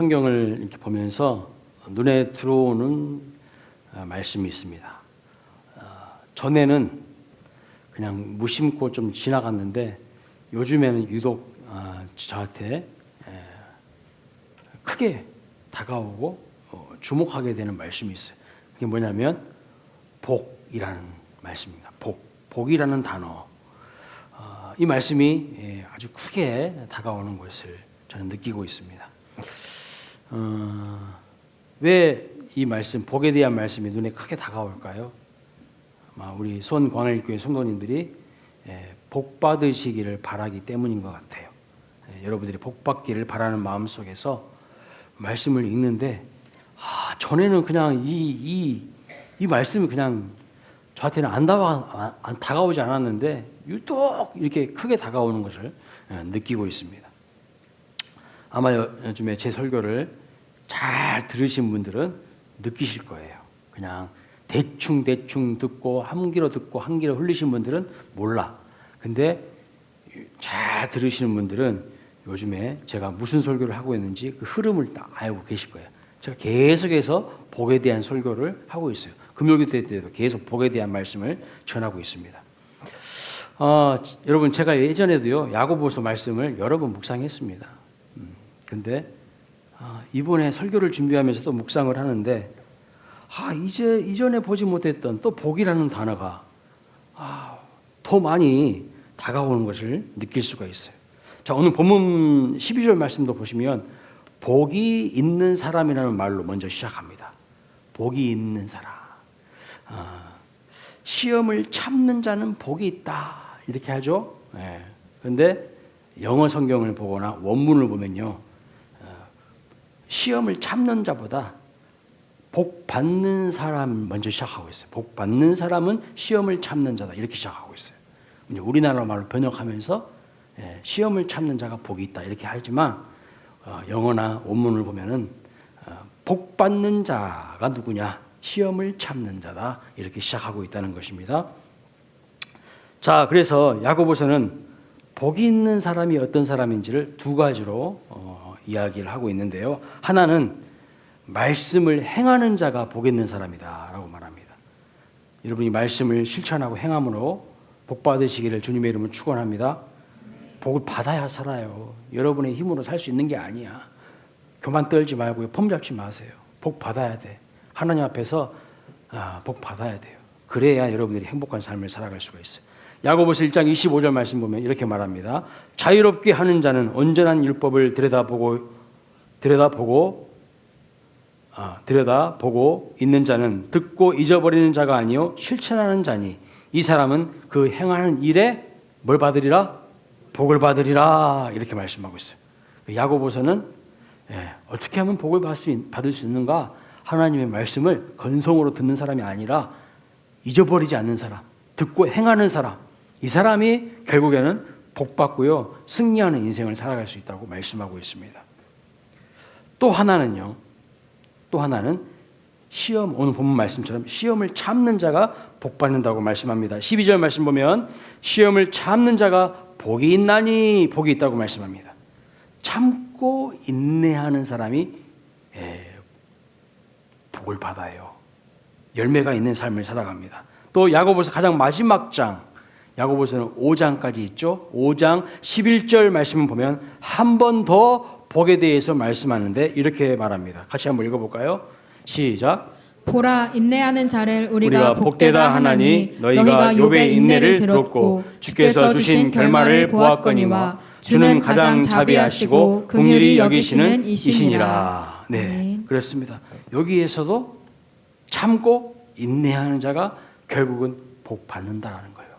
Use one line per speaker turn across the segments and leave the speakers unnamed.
성경을 이렇게 보면서 눈에 들어오는 말씀이 있습니다. 전에는 그냥 무심코 좀 지나갔는데 요즘에는 유독 저한테 크게 다가오고 주목하게 되는 말씀이 있어요. 그게 뭐냐면 복이라는 말씀입니다. 복이라는 단어. 이 말씀이 아주 크게 다가오는 것을 저는 느끼고 있습니다. 왜 이 말씀, 복에 대한 말씀이 눈에 크게 다가올까요? 우리 손광일교회 성도님들이 복 받으시기를 바라기 때문인 것 같아요. 여러분들이 복 받기를 바라는 마음 속에서 말씀을 읽는데 전에는 그냥 이 말씀이 그냥 저한테는 안 다가오지 않았는데 유독 이렇게 크게 다가오는 것을 느끼고 있습니다. 아마 요즘에 제 설교를 잘 들으신 분들은 느끼실 거예요. 그냥 대충 듣고 한 귀로 듣고 한 귀로 흘리신 분들은 몰라. 근데 잘 들으시는 분들은 요즘에 제가 무슨 설교를 하고 있는지 그 흐름을 딱 알고 계실 거예요. 제가 계속해서 복에 대한 설교를 하고 있어요. 금요일기도 때도 계속 복에 대한 말씀을 전하고 있습니다. 여러분 제가 예전에도요 야고보서 말씀을 여러 번 묵상했습니다. 근데 이번에 설교를 준비하면서도 묵상을 하는데 이전에 보지 못했던 또 복이라는 단어가 더 많이 다가오는 것을 느낄 수가 있어요. 자, 오늘 본문 12절 말씀도 보시면 복이 있는 사람이라는 말로 먼저 시작합니다. 복이 있는 사람. 시험을 참는 자는 복이 있다. 이렇게 하죠. 그런데 영어 성경을 보거나 원문을 보면요. 시험을 참는 자보다 복 받는 사람 먼저 시작하고 있어요. 복 받는 사람은 시험을 참는 자다. 이렇게 시작하고 있어요. 우리나라 말로 번역하면서 시험을 참는 자가 복이 있다. 이렇게 하지만 영어나 원문을 보면은 복 받는 자가 누구냐? 시험을 참는 자다. 이렇게 시작하고 있다는 것입니다. 자, 그래서 야고보서는 복이 있는 사람이 어떤 사람인지를 두 가지로 이야기를 하고 있는데요. 하나는 말씀을 행하는 자가 복 있는 사람이다 라고 말합니다. 여러분이 말씀을 실천하고 행함으로 복 받으시기를 주님의 이름으로 축원합니다. 복을 받아야 살아요. 여러분의 힘으로 살 수 있는 게 아니야. 교만 떨지 말고요. 폼 잡지 마세요. 복 받아야 돼. 하나님 앞에서 복 받아야 돼요. 그래야 여러분들이 행복한 삶을 살아갈 수가 있어요. 야고보서 1장 25절 말씀 보면 이렇게 말합니다. 자유롭게 하는 자는 온전한 율법을 들여다보고 있는 자는 듣고 잊어버리는 자가 아니요 실천하는 자니 이 사람은 그 행하는 일에 뭘 받으리라? 복을 받으리라. 이렇게 말씀하고 있어요. 야고보서는 어떻게 하면 복을 받을 수 있는가? 하나님의 말씀을 건성으로 듣는 사람이 아니라 잊어버리지 않는 사람, 듣고 행하는 사람, 이 사람이 결국에는 복 받고요 승리하는 인생을 살아갈 수 있다고 말씀하고 있습니다. 또 하나는 시험, 오늘 본문 말씀처럼 시험을 참는 자가 복 받는다고 말씀합니다. 12절 말씀 보면 시험을 참는 자가 복이 있나니 복이 있다고 말씀합니다. 참고 인내하는 사람이 복을 받아요. 열매가 있는 삶을 살아갑니다. 또 야고보서 가장 마지막 장, 야고보서는 5장까지 있죠. 5장 11절 말씀을 보면 한 번 더 복에 대해서 말씀하는데 이렇게 말합니다. 같이 한번 읽어볼까요? 시작.
보라, 인내하는 자를 우리가
복되다 하나니 너희가 욥의 인내를 들었고 주께서 주신 결말을 보았거니와 주는 가장 자비하시고 긍휼히 여기시는 이시니라. 네, 그렇습니다. 여기에서도 참고 인내하는 자가 결국은 복 받는다라는 거예요.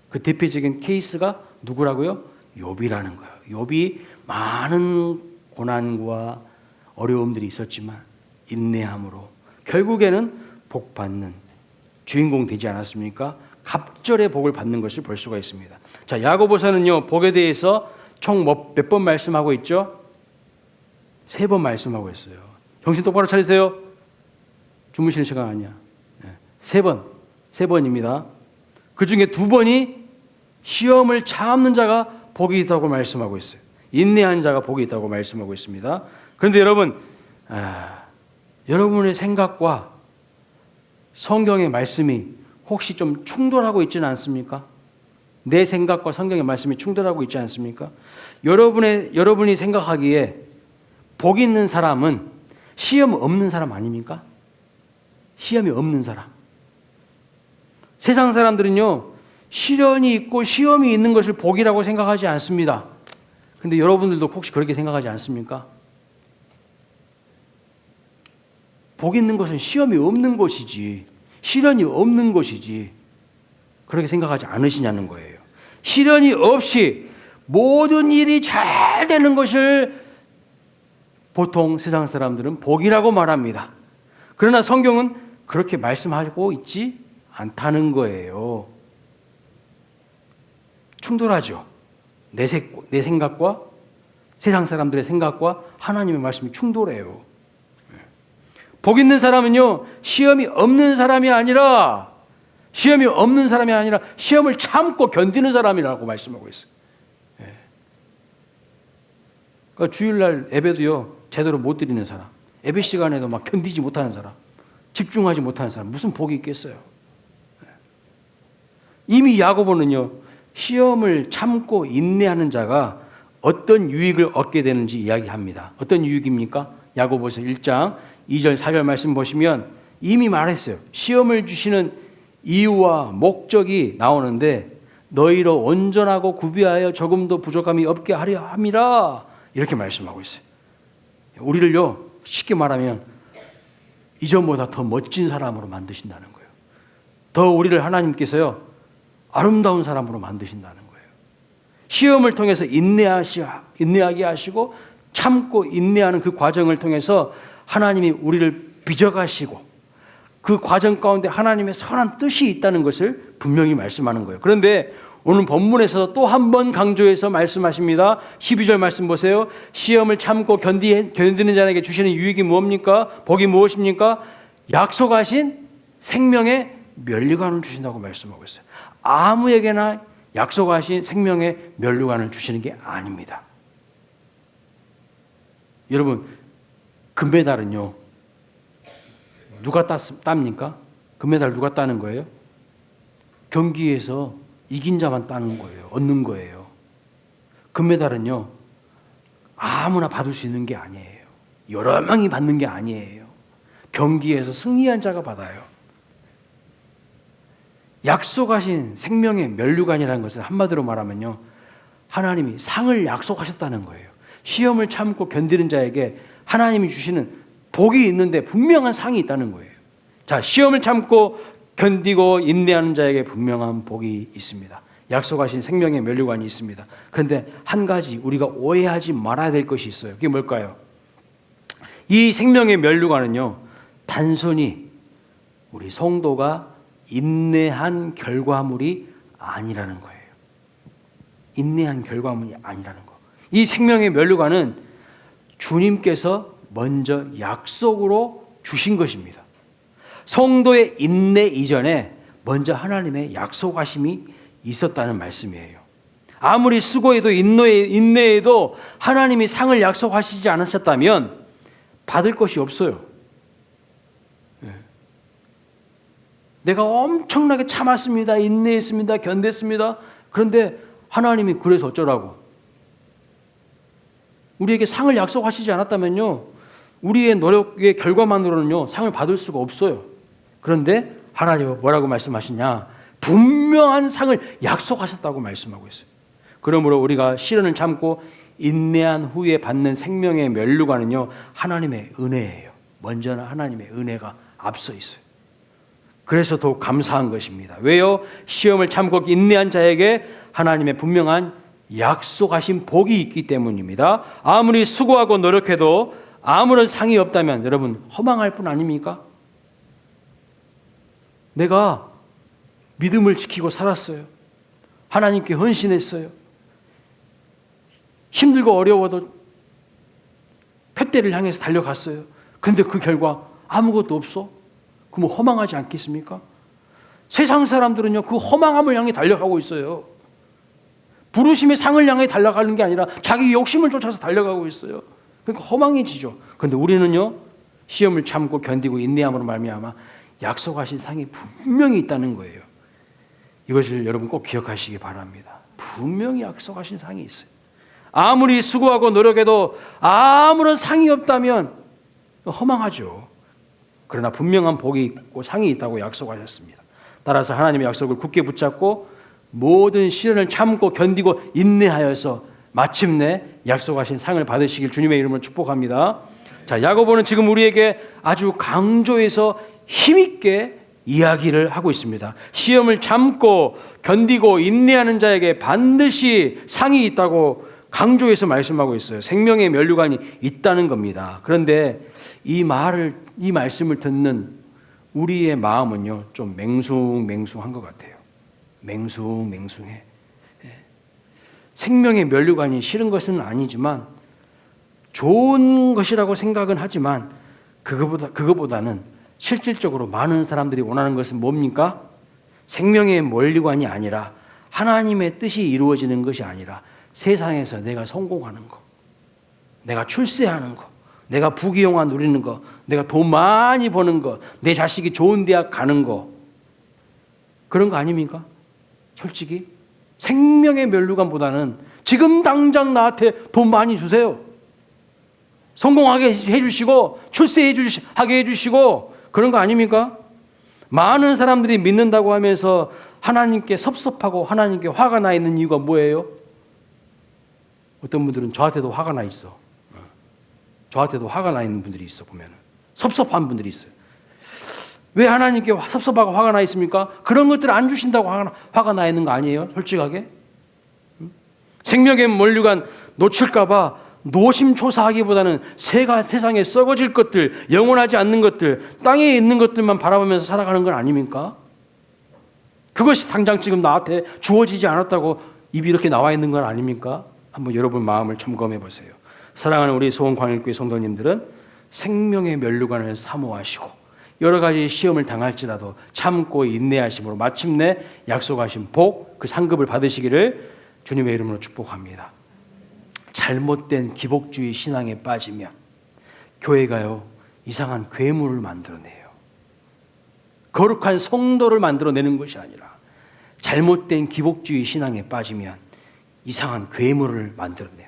그 대표적인 케이스가 누구라고요? 욥이라는 거예요. 욥이 많은 고난과 어려움들이 있었지만 인내함으로 결국에는 복 받는 주인공 되지 않았습니까? 갑절의 복을 받는 것을 볼 수가 있습니다. 자, 야고보서는요 복에 대해서 총 몇 번 말씀하고 있죠? 3번 말씀하고 있어요. 정신 똑바로 차리세요. 주무실 시간 아니야. 3번입니다. 그 중에 2번이 시험을 참는 자가 복이 있다고 말씀하고 있어요. 인내한 자가 복이 있다고 말씀하고 있습니다. 그런데 여러분 여러분의 생각과 성경의 말씀이 혹시 좀 충돌하고 있지는 않습니까? 내 생각과 성경의 말씀이 충돌하고 있지 않습니까? 여러분이 생각하기에 복 있는 사람은 시험 없는 사람 아닙니까? 시험이 없는 사람. 세상 사람들은요, 시련이 있고 시험이 있는 것을 복이라고 생각하지 않습니다. 근데 여러분들도 혹시 그렇게 생각하지 않습니까? 복 있는 것은 시험이 없는 것이지, 시련이 없는 것이지, 그렇게 생각하지 않으시냐는 거예요. 시련이 없이 모든 일이 잘 되는 것을 보통 세상 사람들은 복이라고 말합니다. 그러나 성경은 그렇게 말씀하고 있지 않다는 거예요. 충돌하죠. 내 생각과 세상 사람들의 생각과 하나님의 말씀이 충돌해요. 복 있는 사람은요, 시험이 없는 사람이 아니라 시험을 참고 견디는 사람이라고 말씀하고 있어요. 그러니까 주일날 예배도요, 제대로 못 드리는 사람, 예배 시간에도 막 견디지 못하는 사람, 집중하지 못하는 사람, 무슨 복이 있겠어요? 이미 야고보는요, 시험을 참고 인내하는 자가 어떤 유익을 얻게 되는지 이야기합니다. 어떤 유익입니까? 야고보서 1장 2절 4절 말씀 보시면 이미 말했어요. 시험을 주시는 이유와 목적이 나오는데 너희로 온전하고 구비하여 조금도 부족함이 없게 하려 함이라, 이렇게 말씀하고 있어요. 우리를요, 쉽게 말하면 이전보다 더 멋진 사람으로 만드신다는 거예요. 더 우리를 하나님께서요, 아름다운 사람으로 만드신다는 거예요. 시험을 통해서 인내하게 하시고 참고 인내하는 그 과정을 통해서 하나님이 우리를 빚어가시고 그 과정 가운데 하나님의 선한 뜻이 있다는 것을 분명히 말씀하는 거예요. 그런데 오늘 본문에서 또 한 번 강조해서 말씀하십니다. 12절 말씀 보세요. 시험을 참고 견디는 자에게 주시는 유익이 뭡니까? 복이 무엇입니까? 약속하신 생명의 면류관을 주신다고 말씀하고 있어요. 아무에게나 약속하신 생명의 면류관을 주시는 게 아닙니다. 여러분, 금메달은요, 누가 땁니까? 금메달 누가 따는 거예요? 경기에서 이긴 자만 따는 거예요. 얻는 거예요. 금메달은요, 아무나 받을 수 있는 게 아니에요. 여러 명이 받는 게 아니에요. 경기에서 승리한 자가 받아요. 약속하신 생명의 면류관이라는 것은 한마디로 말하면요, 하나님이 상을 약속하셨다는 거예요. 시험을 참고 견디는 자에게 하나님이 주시는 복이 있는데 분명한 상이 있다는 거예요. 자, 시험을 참고 견디고 인내하는 자에게 분명한 복이 있습니다. 약속하신 생명의 면류관이 있습니다. 그런데 한 가지 우리가 오해하지 말아야 될 것이 있어요. 그게 뭘까요? 이 생명의 면류관은요, 단순히 우리 성도가 인내한 결과물이 아니라는 거예요. 인내한 결과물이 아니라는 거. 이 생명의 면류관은 주님께서 먼저 약속으로 주신 것입니다. 성도의 인내 이전에 먼저 하나님의 약속하심이 있었다는 말씀이에요. 아무리 수고해도 인내해도 하나님이 상을 약속하시지 않으셨다면 받을 것이 없어요. 내가 엄청나게 참았습니다. 인내했습니다. 견뎠습니다. 그런데 하나님이 그래서 어쩌라고? 우리에게 상을 약속하시지 않았다면요, 우리의 노력의 결과만으로는요, 상을 받을 수가 없어요. 그런데 하나님은 뭐라고 말씀하시냐? 분명한 상을 약속하셨다고 말씀하고 있어요. 그러므로 우리가 시련을 참고 인내한 후에 받는 생명의 면류관은요, 하나님의 은혜예요. 먼저는 하나님의 은혜가 앞서 있어요. 그래서 더욱 감사한 것입니다. 왜요? 시험을 참고 인내한 자에게 하나님의 분명한 약속하신 복이 있기 때문입니다. 아무리 수고하고 노력해도 아무런 상이 없다면 여러분 허망할 뿐 아닙니까? 내가 믿음을 지키고 살았어요. 하나님께 헌신했어요. 힘들고 어려워도 푯대를 향해서 달려갔어요. 그런데 그 결과 아무것도 없어? 그럼 허망하지 않겠습니까? 세상 사람들은요, 그 허망함을 향해 달려가고 있어요. 부르심의 상을 향해 달려가는 게 아니라 자기 욕심을 쫓아서 달려가고 있어요. 그러니까 허망해지죠. 그런데 우리는요, 시험을 참고 견디고 인내함으로 말미암아 약속하신 상이 분명히 있다는 거예요. 이것을 여러분 꼭 기억하시기 바랍니다. 분명히 약속하신 상이 있어요. 아무리 수고하고 노력해도 아무런 상이 없다면 허망하죠. 그러나 분명한 복이 있고 상이 있다고 약속하셨습니다. 따라서 하나님의 약속을 굳게 붙잡고 모든 시련을 참고 견디고 인내하여서 마침내 약속하신 상을 받으시길 주님의 이름으로 축복합니다. 자, 야고보는 지금 우리에게 아주 강조해서 힘있게 이야기를 하고 있습니다. 시험을 참고 견디고 인내하는 자에게 반드시 상이 있다고 강조해서 말씀하고 있어요. 생명의 면류관이 있다는 겁니다. 그런데 이 말씀을 듣는 우리의 마음은요, 좀 맹숭맹숭한 것 같아요. 맹숭맹숭해. 생명의 면류관이 싫은 것은 아니지만 좋은 것이라고 생각은 하지만 그거보다는 실질적으로 많은 사람들이 원하는 것은 뭡니까? 생명의 면류관이 아니라 하나님의 뜻이 이루어지는 것이 아니라 세상에서 내가 성공하는 거, 내가 출세하는 거, 내가 부귀영화 누리는 거, 내가 돈 많이 버는 거, 내 자식이 좋은 대학 가는 거, 그런 거 아닙니까? 솔직히 생명의 면류관보다는 지금 당장 나한테 돈 많이 주세요. 성공하게 해주시고 출세하게 해주시고 그런 거 아닙니까? 많은 사람들이 믿는다고 하면서 하나님께 섭섭하고 하나님께 화가 나 있는 이유가 뭐예요? 어떤 분들은 저한테도 화가 나 있어. 저한테도 화가 나 있는 분들이 있어. 보면 섭섭한 분들이 있어요. 왜 하나님께 섭섭하고 화가 나 있습니까? 그런 것들을 안 주신다고 화가 나 있는 거 아니에요? 솔직하게. 생명의 면류관 놓칠까 봐 노심초사하기보다는 세상에 썩어질 것들, 영원하지 않는 것들, 땅에 있는 것들만 바라보면서 살아가는 건 아닙니까? 그것이 당장 지금 나한테 주어지지 않았다고 입이 이렇게 나와 있는 건 아닙니까? 한번 여러분 마음을 점검해 보세요. 사랑하는 우리 소원광일교회 성도님들은 생명의 면류관을 사모하시고 여러 가지 시험을 당할지라도 참고 인내하심으로 마침내 약속하신 복, 그 상급을 받으시기를 주님의 이름으로 축복합니다. 잘못된 기복주의 신앙에 빠지면 교회가요, 이상한 괴물을 만들어내요. 거룩한 성도를 만들어내는 것이 아니라 잘못된 기복주의 신앙에 빠지면 이상한 괴물을 만들어내요.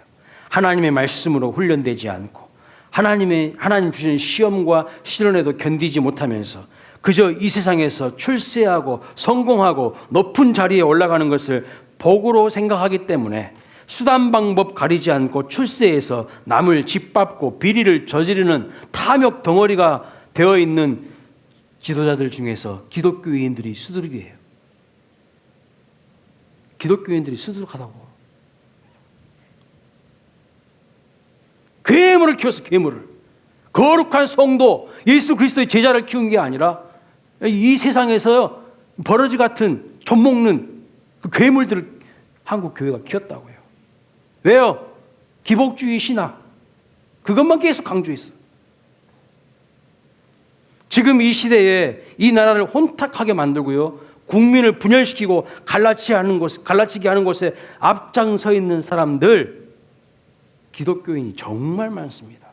하나님의 말씀으로 훈련되지 않고 하나님 주시는 시험과 시련에도 견디지 못하면서 그저 이 세상에서 출세하고 성공하고 높은 자리에 올라가는 것을 복으로 생각하기 때문에 수단 방법 가리지 않고 출세해서 남을 짓밟고 비리를 저지르는 탐욕 덩어리가 되어 있는 지도자들 중에서 기독교인들이 수두룩이에요. 기독교인들이 수두룩하다고. 괴물을 키웠어, 괴물을. 거룩한 성도, 예수 그리스도의 제자를 키운 게 아니라 이 세상에서 버러지 같은 젖먹는 그 괴물들을 한국 교회가 키웠다고요. 왜요? 기복주의 신학. 그것만 계속 강조했어. 지금 이 시대에 이 나라를 혼탁하게 만들고요, 국민을 분열시키고 갈라치게 하는 곳에 앞장서 있는 사람들, 기독교인이 정말 많습니다.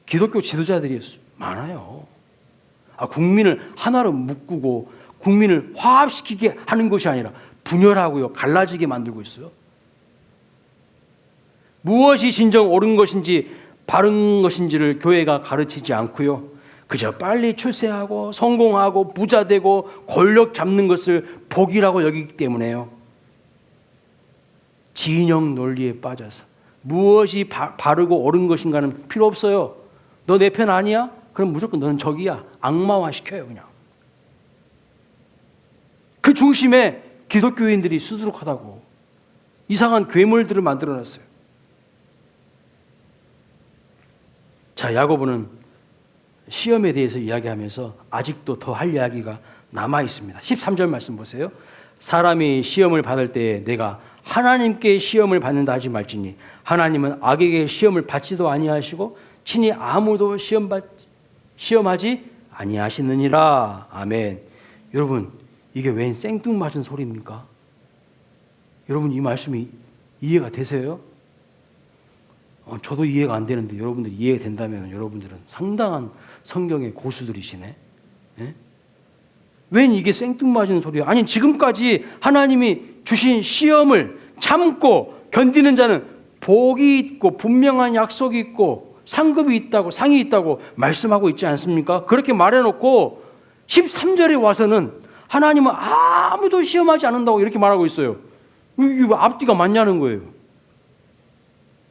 기독교 지도자들이 많아요. 국민을 하나로 묶고 국민을 화합시키게 하는 것이 아니라 분열하고요, 갈라지게 만들고 있어요. 무엇이 진정 옳은 것인지 바른 것인지를 교회가 가르치지 않고요, 그저 빨리 출세하고 성공하고 부자 되고 권력 잡는 것을 복이라고 여기기 때문에요. 진영 논리에 빠져서 무엇이 바르고 옳은 것인가는 필요 없어요. 너 내 편 아니야? 그럼 무조건 너는 적이야. 악마화 시켜요, 그냥. 그 중심에 기독교인들이 수두룩하다고 이상한 괴물들을 만들어놨어요. 자, 야고보는 시험에 대해서 이야기하면서 아직도 더 할 이야기가 남아 있습니다. 13절 말씀 보세요. 사람이 시험을 받을 때에 내가 하나님께 시험을 받는다 하지 말지니 하나님은 악에게 시험을 받지도 아니하시고 친히 아무도 시험하지 아니하시느니라. 아멘. 여러분, 이게 웬 생뚱맞은 소리입니까? 여러분, 이 말씀이 이해가 되세요? 저도 이해가 안 되는데 여러분들 이해가 된다면 여러분들은 상당한 성경의 고수들이시네. 예? 웬 이게 생뚱맞은 소리야? 아니 지금까지 하나님이 주신 시험을 참고 견디는 자는 복이 있고 분명한 약속이 있고 상급이 있다고 상이 있다고 말씀하고 있지 않습니까? 그렇게 말해놓고 13절에 와서는 하나님은 아무도 시험하지 않는다고 이렇게 말하고 있어요. 이게 앞뒤가 맞냐는 거예요.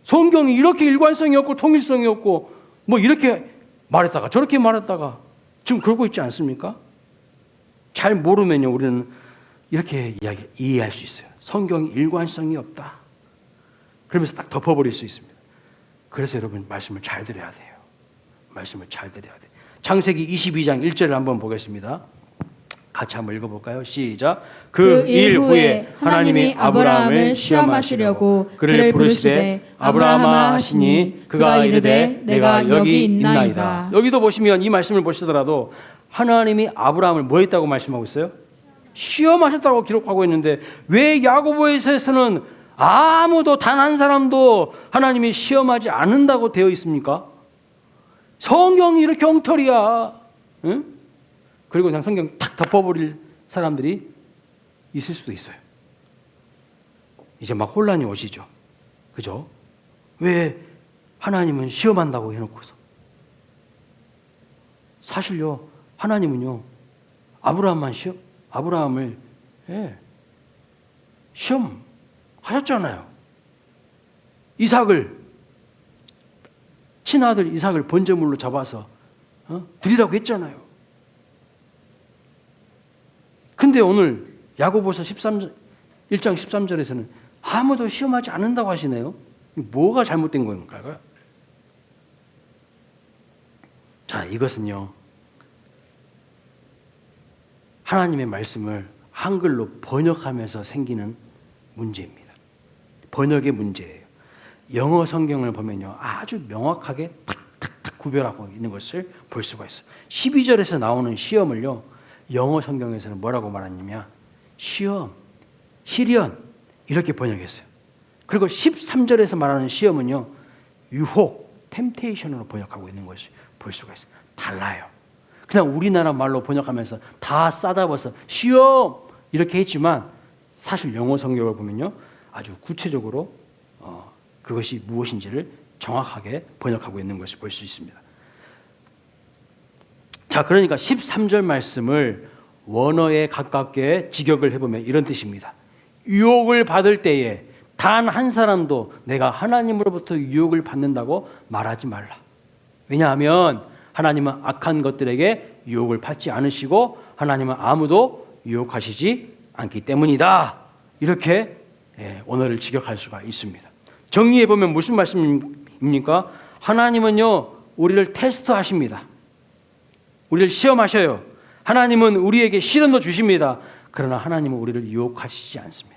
성경이 이렇게 일관성이 없고 통일성이 없고 뭐 이렇게 말했다가 저렇게 말했다가 지금 그러고 있지 않습니까? 잘 모르면요 우리는 이렇게 이해할 수 있어요. 성경이 일관성이 없다. 그러면서 딱 덮어버릴 수 있습니다. 그래서 여러분 말씀을 잘 들어야 돼요. 말씀을 잘 들어야 돼요. 창세기 22장 1절을 한번 보겠습니다. 같이 한번 읽어볼까요? 시작.
그 일 후에 하나님이 아브라함을 시험하시려고 그를 부르시되 아브라함아 하시니 그가 이르되 내가 여기 있나이다.
여기도 보시면 이 말씀을 보시더라도 하나님이 아브라함을 뭐 했다고 말씀하고 있어요? 시험하셨다고 기록하고 있는데 왜 야고보서에서는 아무도 단 한 사람도 하나님이 시험하지 않는다고 되어 있습니까? 성경이 이렇게 엉터리야. 응? 그리고 그냥 성경 탁 덮어버릴 사람들이 있을 수도 있어요. 이제 막 혼란이 오시죠. 그죠? 왜 하나님은 시험한다고 해놓고서. 사실요, 하나님은요, 아브라함을 시험하셨잖아요. 친아들 이삭을 번제물로 잡아서 드리라고 했잖아요. 근데 오늘 야고보서 1장 13절에서는 아무도 시험하지 않는다고 하시네요. 뭐가 잘못된 건가요? 자, 이것은요, 하나님의 말씀을 한글로 번역하면서 생기는 문제입니다. 번역의 문제예요. 영어 성경을 보면요, 아주 명확하게 탁탁탁 구별하고 있는 것을 볼 수가 있어요. 12절에서 나오는 시험을요, 영어 성경에서는 뭐라고 말하냐면 시험, 시련 이렇게 번역했어요. 그리고 13절에서 말하는 시험은요, 유혹, 템테이션으로 번역하고 있는 것을 볼 수가 있어요. 달라요. 그냥 우리나라 말로 번역하면서 다 싸잡아서 시험 이렇게 했지만 사실 영어 성경을 보면요, 아주 구체적으로 그것이 무엇인지를 정확하게 번역하고 있는 것을 볼 수 있습니다. 자, 그러니까 13절 말씀을 원어에 가깝게 직역을 해보면 이런 뜻입니다. 유혹을 받을 때에 단 한 사람도 내가 하나님으로부터 유혹을 받는다고 말하지 말라. 왜냐하면 하나님은 악한 것들에게 유혹을 받지 않으시고 하나님은 아무도 유혹하시지 않기 때문이다. 이렇게 원어를 직역할 수가 있습니다. 정리해보면 무슨 말씀입니까? 하나님은요, 우리를 테스트하십니다. 우리를 시험하셔요. 하나님은 우리에게 시련도 주십니다. 그러나 하나님은 우리를 유혹하시지 않습니다.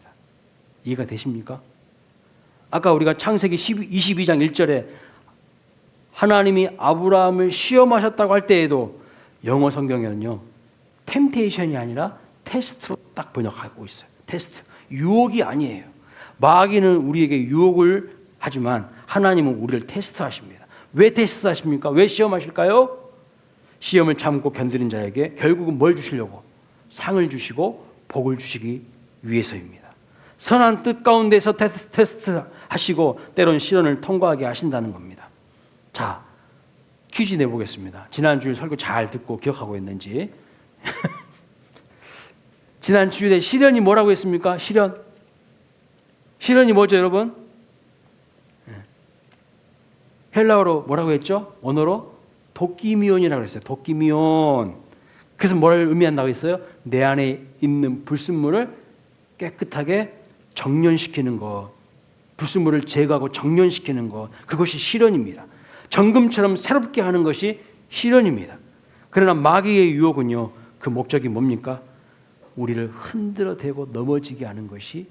이해가 되십니까? 아까 우리가 창세기 22장 1절에 하나님이 아브라함을 시험하셨다고 할 때에도 영어 성경에는요, 템테이션이 아니라 테스트로 딱 번역하고 있어요. 테스트. 유혹이 아니에요. 마귀는 우리에게 유혹을 하지만 하나님은 우리를 테스트하십니다. 왜 테스트하십니까? 왜 시험하실까요? 시험을 참고 견디는 자에게 결국은 뭘 주시려고? 상을 주시고 복을 주시기 위해서입니다. 선한 뜻 가운데서 테스트 하시고 때론 시련을 통과하게 하신다는 겁니다. 자, 퀴즈 내보겠습니다. 지난주에 설교 잘 듣고 기억하고 있는지. 지난 주일에 시련이 뭐라고 했습니까? 시련이 뭐죠, 여러분? 헬라어로 뭐라고 했죠? 언어로 도끼미온이라고 했어요. 도끼미온. 그래서 뭘 의미한다고 했어요? 내 안에 있는 불순물을 깨끗하게 정련시키는 것, 불순물을 제거하고 정련시키는 것, 그것이 시련입니다. 정금처럼 새롭게 하는 것이 시련입니다. 그러나 마귀의 유혹은요, 그 목적이 뭡니까? 우리를 흔들어대고 넘어지게 하는 것이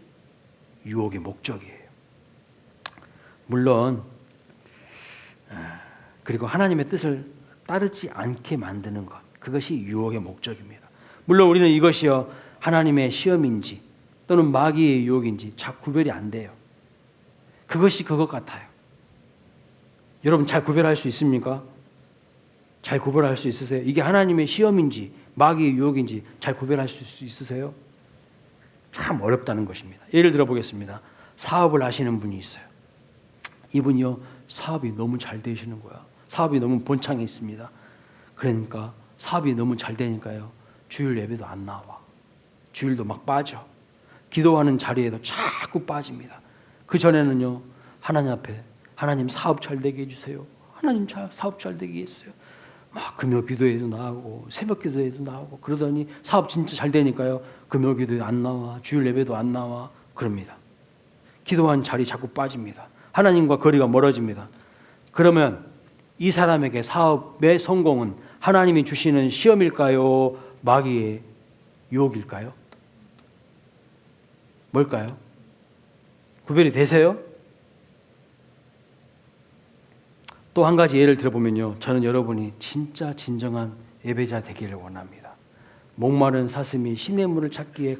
유혹의 목적이에요. 물론 그리고 하나님의 뜻을 따르지 않게 만드는 것, 그것이 유혹의 목적입니다. 물론 우리는 이것이요, 하나님의 시험인지 또는 마귀의 유혹인지 잘 구별이 안 돼요. 그것이 그것 같아요. 여러분 잘 구별할 수 있습니까? 잘 구별할 수 있으세요? 이게 하나님의 시험인지 마귀의 유혹인지 잘 구별할 수 있으세요? 참 어렵다는 것입니다. 예를 들어 보겠습니다. 사업을 하시는 분이 있어요. 이분이요, 사업이 너무 잘 되시는 거야. 사업이 너무 본창에 있습니다. 그러니까 사업이 너무 잘 되니까요, 주일 예배도 안 나와. 주일도 막 빠져. 기도하는 자리에도 자꾸 빠집니다. 그 전에는요, 하나님 앞에 하나님 사업 잘 되게 해주세요. 하나님 사업 잘 되게 해주세요. 막 금요 기도에도 나오고 새벽 기도에도 나오고 그러더니 사업 진짜 잘 되니까요, 금요 기도에 안 나와. 주일 예배도 안 나와. 그럽니다. 기도한 자리 자꾸 빠집니다. 하나님과 거리가 멀어집니다. 그러면 이 사람에게 사업의 성공은 하나님이 주시는 시험일까요? 마귀의 유혹일까요? 뭘까요? 구별이 되세요? 또 한 가지 예를 들어보면요, 저는 여러분이 진짜 진정한 예배자 되기를 원합니다. 목마른 사슴이 시냇물을 찾기에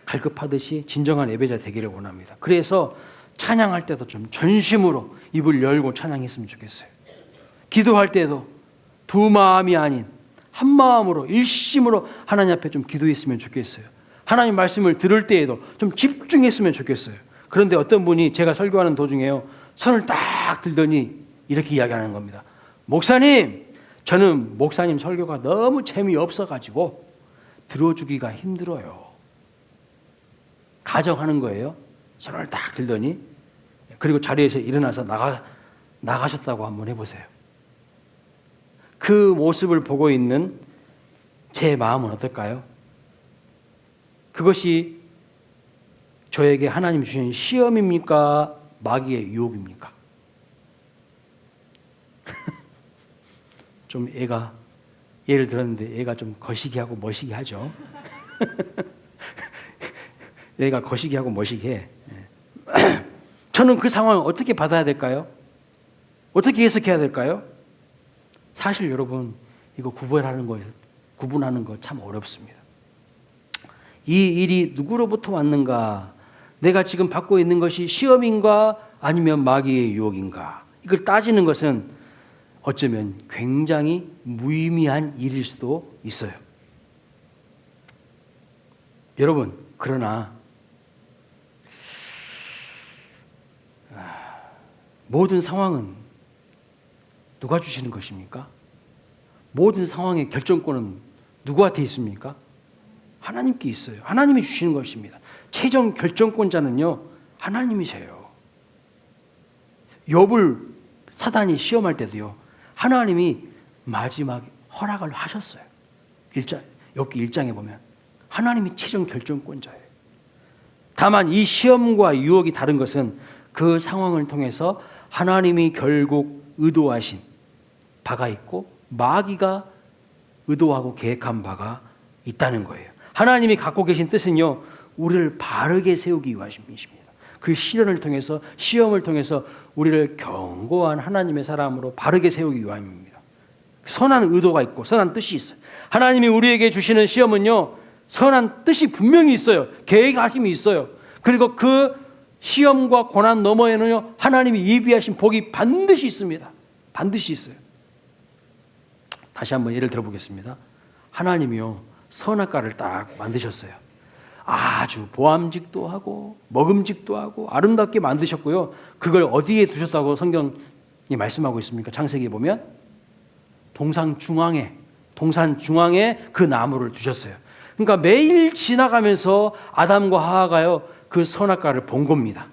갈급하듯이 진정한 예배자 되기를 원합니다. 그래서 찬양할 때도 좀 전심으로 입을 열고 찬양했으면 좋겠어요. 기도할 때도 두 마음이 아닌 한 마음으로 일심으로 하나님 앞에 좀 기도했으면 좋겠어요. 하나님 말씀을 들을 때에도 좀 집중했으면 좋겠어요. 그런데 어떤 분이 제가 설교하는 도중에요, 손을 딱 들더니 이렇게 이야기하는 겁니다. 목사님, 저는 목사님 설교가 너무 재미없어가지고 들어주기가 힘들어요. 가정하는 거예요. 손을 딱 들더니. 그리고 자리에서 일어나서 나가셨다고 한번 해보세요. 그 모습을 보고 있는 제 마음은 어떨까요? 그것이 저에게 하나님 주신 시험입니까? 마귀의 유혹입니까? 좀 애가 예를 들었는데 애가 좀 거시기하고 머시기 하죠. 애가 거시기하고 머시기 해. 저는 그 상황을 어떻게 받아야 될까요? 어떻게 해석해야 될까요? 사실 여러분, 이거 구분하는 거 참 어렵습니다. 이 일이 누구로부터 왔는가? 내가 지금 받고 있는 것이 시험인가 아니면 마귀의 유혹인가? 이걸 따지는 것은 어쩌면 굉장히 무의미한 일일 수도 있어요. 여러분, 그러나 모든 상황은 누가 주시는 것입니까? 모든 상황의 결정권은 누구한테 있습니까? 하나님께 있어요. 하나님이 주시는 것입니다. 최종 결정권자는요, 하나님이세요. 욥을 사단이 시험할 때도요, 하나님이 마지막 허락을 하셨어요. 욥기 1장에 보면 하나님이 최종 결정권자예요. 다만 이 시험과 유혹이 다른 것은 그 상황을 통해서 하나님이 결국 의도하신 바가 있고 마귀가 의도하고 계획한 바가 있다는 거예요. 하나님이 갖고 계신 뜻은요, 우리를 바르게 세우기 위함이십니다. 그 시련을 통해서, 시험을 통해서 우리를 견고한 하나님의 사람으로 바르게 세우기 위함입니다. 선한 의도가 있고 선한 뜻이 있어요. 하나님이 우리에게 주시는 시험은요, 선한 뜻이 분명히 있어요. 계획하심이 있어요. 그리고 그 시험과 고난 너머에는요, 하나님이 예비하신 복이 반드시 있습니다. 반드시 있어요. 다시 한번 예를 들어보겠습니다. 하나님이요, 선악과를 딱 만드셨어요. 아주 보암직도 하고 먹음직도 하고 아름답게 만드셨고요. 그걸 어디에 두셨다고 성경이 말씀하고 있습니까? 창세기에 보면 동산 중앙에 그 나무를 두셨어요. 그러니까 매일 지나가면서 아담과 하와가요, 그 선악과를 본 겁니다.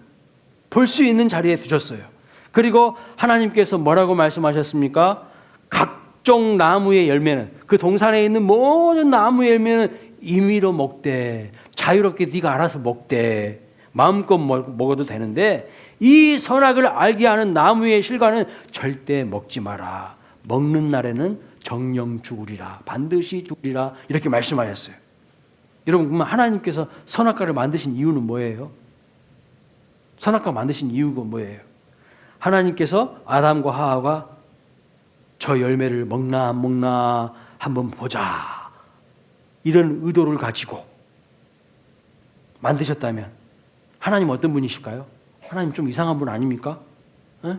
볼 수 있는 자리에 두셨어요. 그리고 하나님께서 뭐라고 말씀하셨습니까? 각종 나무의 열매는, 그 동산에 있는 모든 나무의 열매는 임의로 먹되, 자유롭게 네가 알아서 먹되, 마음껏 먹어도 되는데 이 선악을 알게 하는 나무의 실과는 절대 먹지 마라. 먹는 날에는 정령 죽으리라. 반드시 죽으리라. 이렇게 말씀하셨어요. 여러분, 그러면 하나님께서 선악과를 만드신 이유는 뭐예요? 선악과 만드신 이유가 뭐예요? 하나님께서 아담과 하와가 저 열매를 먹나 안 먹나 한번 보자, 이런 의도를 가지고 만드셨다면 하나님 어떤 분이실까요? 하나님 좀 이상한 분 아닙니까? 에?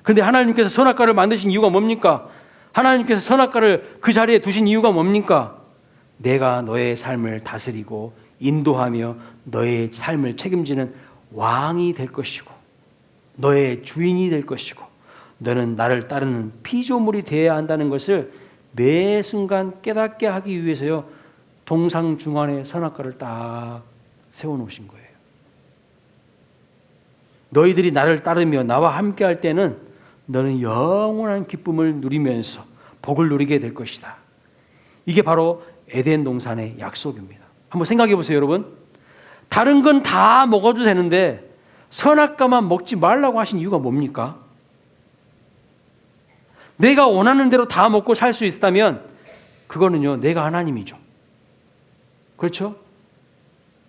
그런데 하나님께서 선악과를 만드신 이유가 뭡니까? 하나님께서 선악과를 그 자리에 두신 이유가 뭡니까? 내가 너의 삶을 다스리고 인도하며 너의 삶을 책임지는 왕이 될 것이고 너의 주인이 될 것이고 너는 나를 따르는 피조물이 되어야 한다는 것을 매 순간 깨닫게 하기 위해서요, 동상 중앙에 선악과를 딱 세워놓으신 거예요. 너희들이 나를 따르며 나와 함께할 때는 너는 영원한 기쁨을 누리면서 복을 누리게 될 것이다. 이게 바로 에덴 동산의 약속입니다. 한번 생각해 보세요, 여러분. 다른 건 다 먹어도 되는데 선악과만 먹지 말라고 하신 이유가 뭡니까? 내가 원하는 대로 다 먹고 살 수 있다면 그거는요, 내가 하나님이죠. 그렇죠?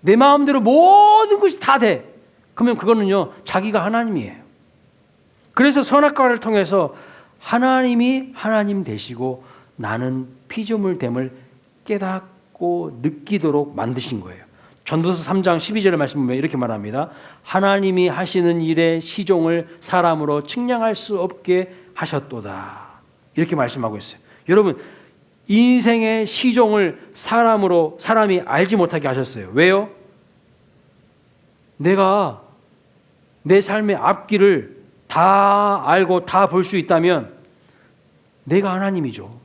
내 마음대로 모든 것이 다 돼. 그러면 그거는요, 자기가 하나님이에요. 그래서 선악과를 통해서 하나님이 하나님 되시고 나는 피조물됨을 깨닫고 느끼도록 만드신 거예요. 전도서 3장 12절의 말씀 보면 이렇게 말합니다. 하나님이 하시는 일의 시종을 사람으로 측량할 수 없게 하셨도다. 이렇게 말씀하고 있어요. 여러분, 인생의 시종을 사람이 알지 못하게 하셨어요. 왜요? 내가 내 삶의 앞길을 다 알고 다 볼 수 있다면 내가 하나님이죠.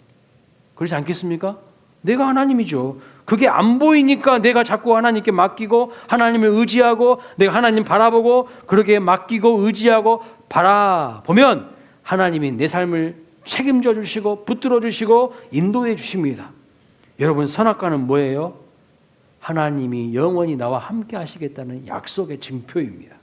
그렇지 않겠습니까? 내가 하나님이죠. 그게 안 보이니까 내가 자꾸 하나님께 맡기고 하나님을 의지하고 내가 하나님 바라보고 그렇게 맡기고 의지하고 바라보면 하나님이 내 삶을 책임져 주시고 붙들어 주시고 인도해 주십니다. 여러분, 선악과는 뭐예요? 하나님이 영원히 나와 함께 하시겠다는 약속의 증표입니다.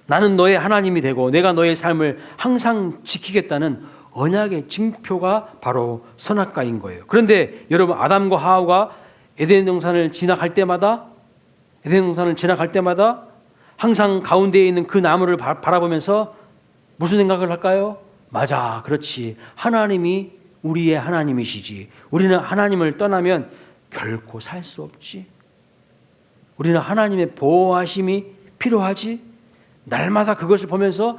나는 너의 하나님이 되고 내가 너의 삶을 항상 지키겠다는 언약의 증표가 바로 선악과인 거예요. 그런데 여러분, 아담과 하와가 에덴 동산을 지나갈 때마다 항상 가운데에 있는 그 나무를 바라보면서 무슨 생각을 할까요? 맞아, 그렇지. 하나님이 우리의 하나님이시지. 우리는 하나님을 떠나면 결코 살 수 없지. 우리는 하나님의 보호하심이 필요하지. 날마다 그것을 보면서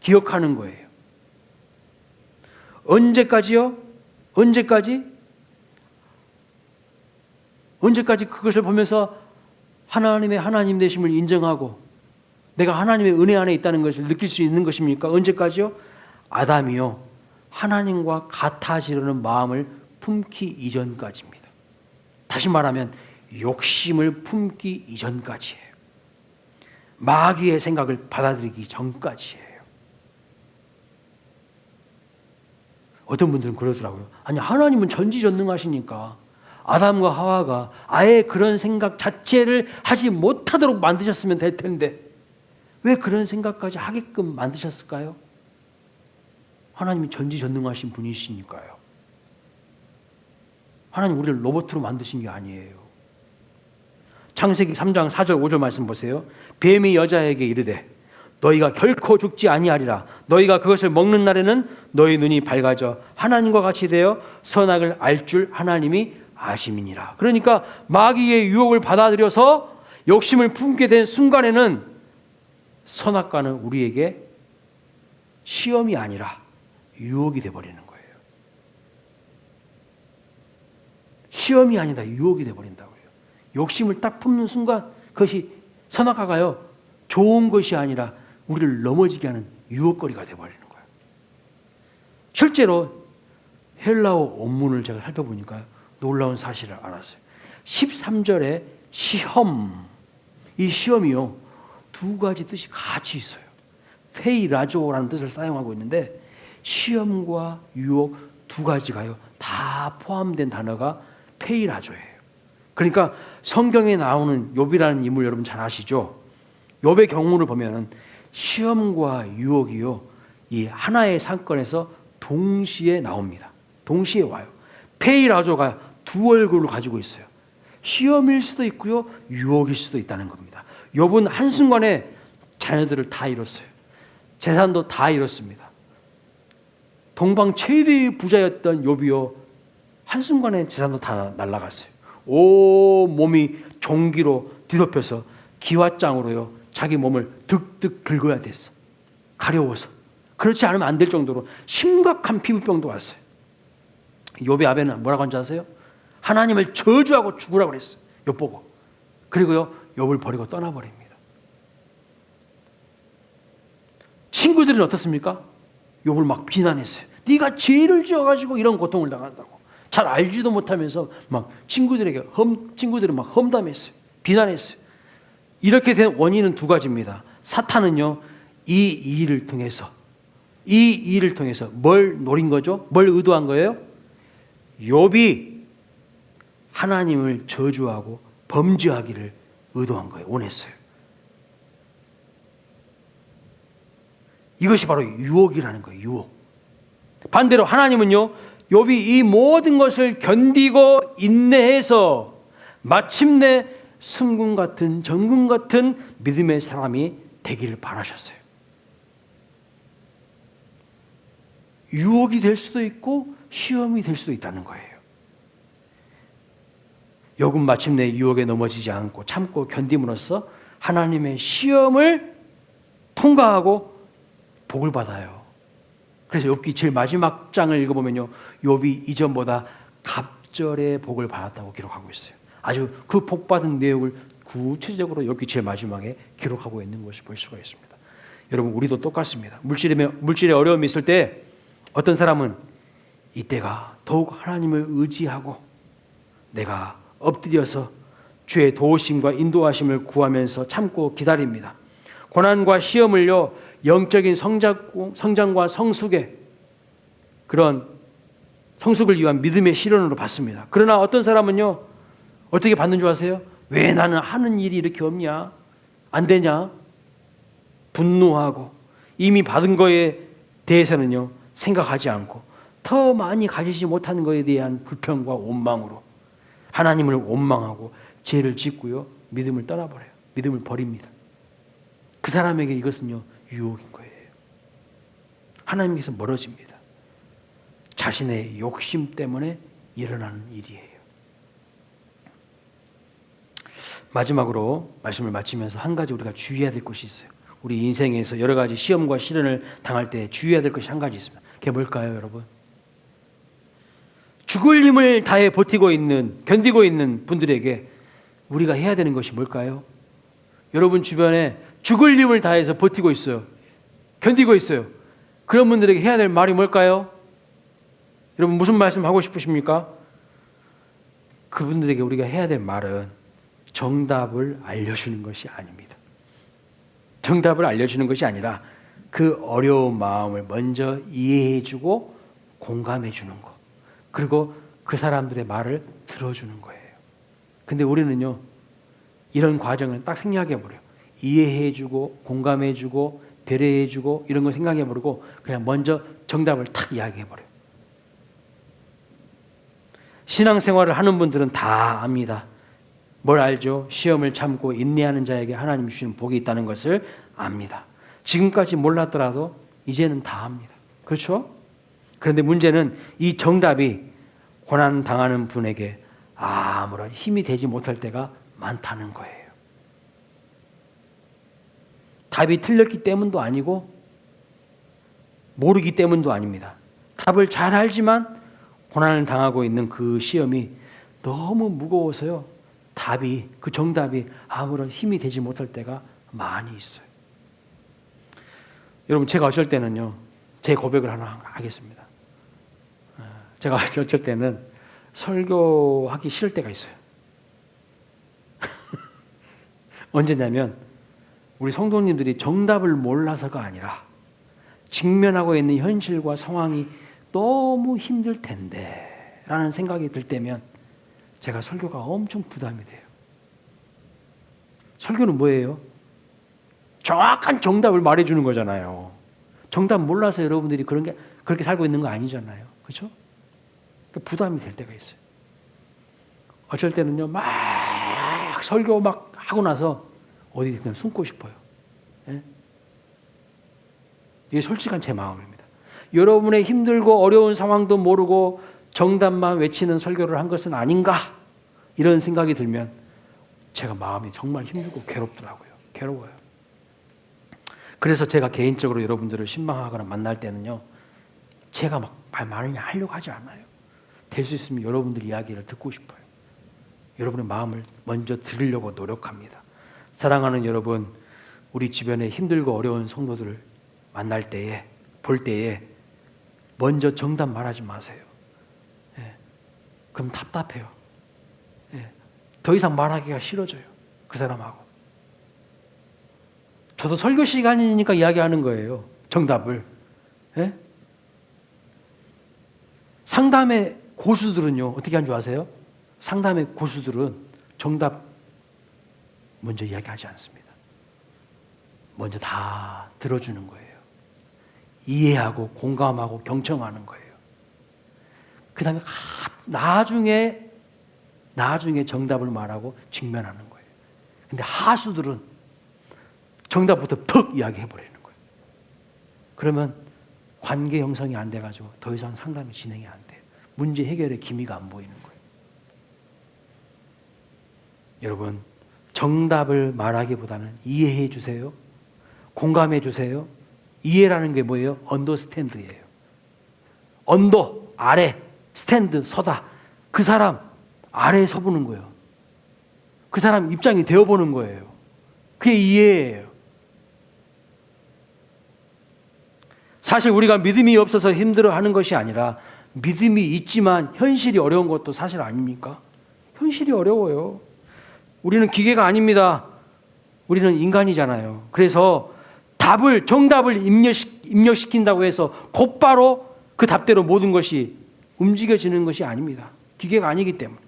기억하는 거예요. 언제까지요? 언제까지 그것을 보면서 하나님의 하나님 되심을 인정하고 내가 하나님의 은혜 안에 있다는 것을 느낄 수 있는 것입니까? 언제까지요? 아담이요, 하나님과 같아지려는 마음을 품기 이전까지입니다. 다시 말하면 욕심을 품기 이전까지예요. 마귀의 생각을 받아들이기 전까지예요. 어떤 분들은 그러더라고요. 아니, 하나님은 전지전능하시니까 아담과 하와가 아예 그런 생각 자체를 하지 못하도록 만드셨으면 될 텐데 왜 그런 생각까지 하게끔 만드셨을까요? 하나님이 전지전능하신 분이시니까요. 하나님 우리를 로봇으로 만드신 게 아니에요. 창세기 3장 4절 5절 말씀 보세요. 뱀이 여자에게 이르되 너희가 결코 죽지 아니하리라. 너희가 그것을 먹는 날에는 너희 눈이 밝아져 하나님과 같이 되어 선악을 알 줄 하나님이 아심이니라. 그러니까 마귀의 유혹을 받아들여서 욕심을 품게 된 순간에는 선악과는 우리에게 시험이 아니라 유혹이 되어버리는 거예요. 시험이 아니라 유혹이 되어버린다고요. 욕심을 딱 품는 순간 그것이 선악과가요, 좋은 것이 아니라 우리를 넘어지게 하는 유혹거리가 되어버리는 거예요. 실제로 헬라어 원문을 제가 살펴보니까 놀라운 사실을 알았어요. 13절에 시험, 이 시험이요, 두 가지 뜻이 같이 있어요. 페이라조라는 뜻을 사용하고 있는데 시험과 유혹 두 가지가요 다 포함된 단어가 페이라조예요. 그러니까 성경에 나오는 욥이라는 인물 여러분 잘 아시죠? 욥의 경우를 보면 시험과 유혹이요, 이 하나의 사건에서 동시에 나옵니다. 동시에 와요. 페이라조가 두 얼굴을 가지고 있어요. 시험일 수도 있고요, 유혹일 수도 있다는 겁니다. 욥은 한순간에 자녀들을 다 잃었어요. 재산도 다 잃었습니다. 동방 최대의 부자였던 욥이요, 한순간에 재산도 다 날아갔어요. 온 몸이 종기로 뒤덮여서 기왓장으로요 자기 몸을 득득 긁어야 됐어. 가려워서. 그렇지 않으면 안 될 정도로 심각한 피부병도 왔어요. 욥의 아벨은 뭐라고 한지 아세요? 하나님을 저주하고 죽으라고 그랬어요. 욥 보고. 그리고요, 욥을 버리고 떠나버립니다. 친구들은 어떻습니까? 욥을 막 비난했어요. 네가 죄를 지어가지고 이런 고통을 당한다고. 잘 알지도 못하면서 막 친구들은 막 험담했어요. 비난했어요. 이렇게 된 원인은 두 가지입니다. 사탄은요, 이 일을 통해서 뭘 노린 거죠? 뭘 의도한 거예요? 욥이 하나님을 저주하고 범죄하기를 의도한 거예요. 원했어요. 이것이 바로 유혹이라는 거예요. 유혹. 반대로 하나님은요, 욥이 이 모든 것을 견디고 인내해서 마침내 승군 같은 정군 같은 믿음의 사람이 되기를 바라셨어요. 유혹이 될 수도 있고 시험이 될 수도 있다는 거예요. 욥은 마침내 유혹에 넘어지지 않고 참고 견딤으로써 하나님의 시험을 통과하고 복을 받아요. 그래서 욥기 제일 마지막 장을 읽어보면요, 욥이 이전보다 갑절의 복을 받았다고 기록하고 있어요. 아주 그 복 받은 내용을 구체적으로 욥기 제일 마지막에 기록하고 있는 것을 볼 수가 있습니다. 여러분, 우리도 똑같습니다. 물질에 어려움이 있을 때 어떤 사람은 이때가 더욱 하나님을 의지하고 내가 엎드려서 주의 도우심과 인도하심을 구하면서 참고 기다립니다. 고난과 시험을요, 영적인 성장과 성숙의 그런 성숙을 위한 믿음의 실현으로 받습니다. 그러나 어떤 사람은요, 어떻게 받는 줄 아세요? 왜 나는 하는 일이 이렇게 없냐? 안 되냐? 분노하고 이미 받은 거에 대해서는요, 생각하지 않고 더 많이 가지지 못하는 것에 대한 불평과 원망으로 하나님을 원망하고 죄를 짓고요, 믿음을 떠나버려요. 믿음을 버립니다. 그 사람에게 이것은요, 유혹인 거예요. 하나님께서 멀어집니다. 자신의 욕심 때문에 일어나는 일이에요. 마지막으로 말씀을 마치면서 한 가지 우리가 주의해야 될 것이 있어요. 우리 인생에서 여러 가지 시험과 시련을 당할 때 주의해야 될 것이 한 가지 있습니다. 그게 뭘까요, 여러분? 죽을 힘을 다해 견디고 있는 분들에게 우리가 해야 되는 것이 뭘까요? 여러분 주변에 죽을 힘을 다해서 버티고 있어요. 견디고 있어요. 그런 분들에게 해야 될 말이 뭘까요? 여러분 무슨 말씀 하고 싶으십니까? 그분들에게 우리가 해야 될 말은 정답을 알려주는 것이 아닙니다. 정답을 알려주는 것이 아니라 그 어려운 마음을 먼저 이해해주고 공감해주는 것. 그리고 그 사람들의 말을 들어주는 거예요. 근데 우리는요, 이런 과정을 딱 생략해버려요. 이해해주고 공감해주고 배려해주고 이런 거 생각해버리고 그냥 먼저 정답을 탁 이야기해버려요. 신앙생활을 하는 분들은 다 압니다. 뭘 알죠? 시험을 참고 인내하는 자에게 하나님 주시는 복이 있다는 것을 압니다. 지금까지 몰랐더라도 이제는 다 압니다. 그렇죠? 그런데 문제는 이 정답이 고난 당하는 분에게 아무런 힘이 되지 못할 때가 많다는 거예요. 답이 틀렸기 때문도 아니고 모르기 때문도 아닙니다. 답을 잘 알지만 고난을 당하고 있는 그 시험이 너무 무거워서요, 그 정답이 아무런 힘이 되지 못할 때가 많이 있어요. 여러분, 제가 어쩔 때는요, 제 고백을 하나 하겠습니다. 제가 어쩔 때는 설교하기 싫을 때가 있어요. 언제냐면 우리 성도님들이 정답을 몰라서가 아니라 직면하고 있는 현실과 상황이 너무 힘들 텐데 라는 생각이 들 때면 제가 설교가 엄청 부담이 돼요. 설교는 뭐예요? 정확한 정답을 말해주는 거잖아요. 정답 몰라서 여러분들이 그렇게 살고 있는 거 아니잖아요. 그렇죠? 그러니까 부담이 될 때가 있어요. 어쩔 때는요, 막 설교 막 하고 나서 어디 그냥 숨고 싶어요. 예? 이게 솔직한 제 마음입니다. 여러분의 힘들고 어려운 상황도 모르고 정답만 외치는 설교를 한 것은 아닌가? 이런 생각이 들면 제가 마음이 정말 힘들고 괴롭더라고요. 괴로워요. 그래서 제가 개인적으로 여러분들을 신방하거나 만날 때는요, 제가 막 말 많이 하려고 하지 않아요. 될 수 있으면 여러분들 이야기를 듣고 싶어요. 여러분의 마음을 먼저 들으려고 노력합니다. 사랑하는 여러분, 우리 주변에 힘들고 어려운 성도들을 만날 때에, 볼 때에 먼저 정답 말하지 마세요. 예. 그럼 답답해요. 예. 더 이상 말하기가 싫어져요. 그 사람하고. 저도 설교 시간이니까 이야기하는 거예요. 정답을. 예? 상담의 고수들은요, 어떻게 하는 줄 아세요? 상담의 고수들은 정답 먼저 이야기하지 않습니다. 먼저 다 들어주는 거예요. 이해하고 공감하고 경청하는 거예요. 그 다음에 나중에 정답을 말하고 직면하는 거예요. 근데 하수들은 정답부터 턱 이야기해버리는 거예요. 그러면 관계 형성이 안 돼가지고 더 이상 상담이 진행이 안 돼요. 문제 해결의 기미가 안 보이는 거예요. 여러분, 정답을 말하기보다는 이해해 주세요. 공감해 주세요. 이해라는 게 뭐예요? 언더스탠드예요. 언더, 아래, 스탠드, 서다. 그 사람 아래에 서보는 거예요. 그 사람 입장이 되어보는 거예요. 그게 이해예요. 사실 우리가 믿음이 없어서 힘들어하는 것이 아니라 믿음이 있지만 현실이 어려운 것도 사실 아닙니까? 현실이 어려워요. 우리는 기계가 아닙니다. 우리는 인간이잖아요. 그래서 정답을 입력시킨다고 해서 곧바로 그 답대로 모든 것이 움직여지는 것이 아닙니다. 기계가 아니기 때문에.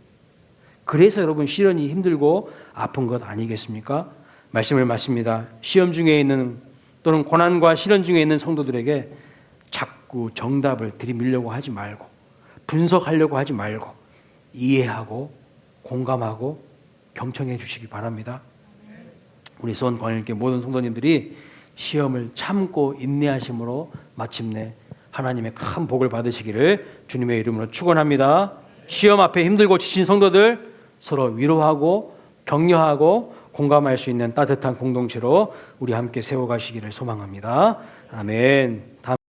그래서 여러분 시련이 힘들고 아픈 것 아니겠습니까? 말씀을 마칩니다. 시험 중에 있는 또는 고난과 시련 중에 있는 성도들에게 자꾸 정답을 들이밀려고 하지 말고 분석하려고 하지 말고 이해하고 공감하고 경청해 주시기 바랍니다. 우리 수원광일교 모든 성도님들이 시험을 참고 인내하심으로 마침내 하나님의 큰 복을 받으시기를 주님의 이름으로 축원합니다. 시험 앞에 힘들고 지친 성도들 서로 위로하고 격려하고 공감할 수 있는 따뜻한 공동체로 우리 함께 세워가시기를 소망합니다. 아멘.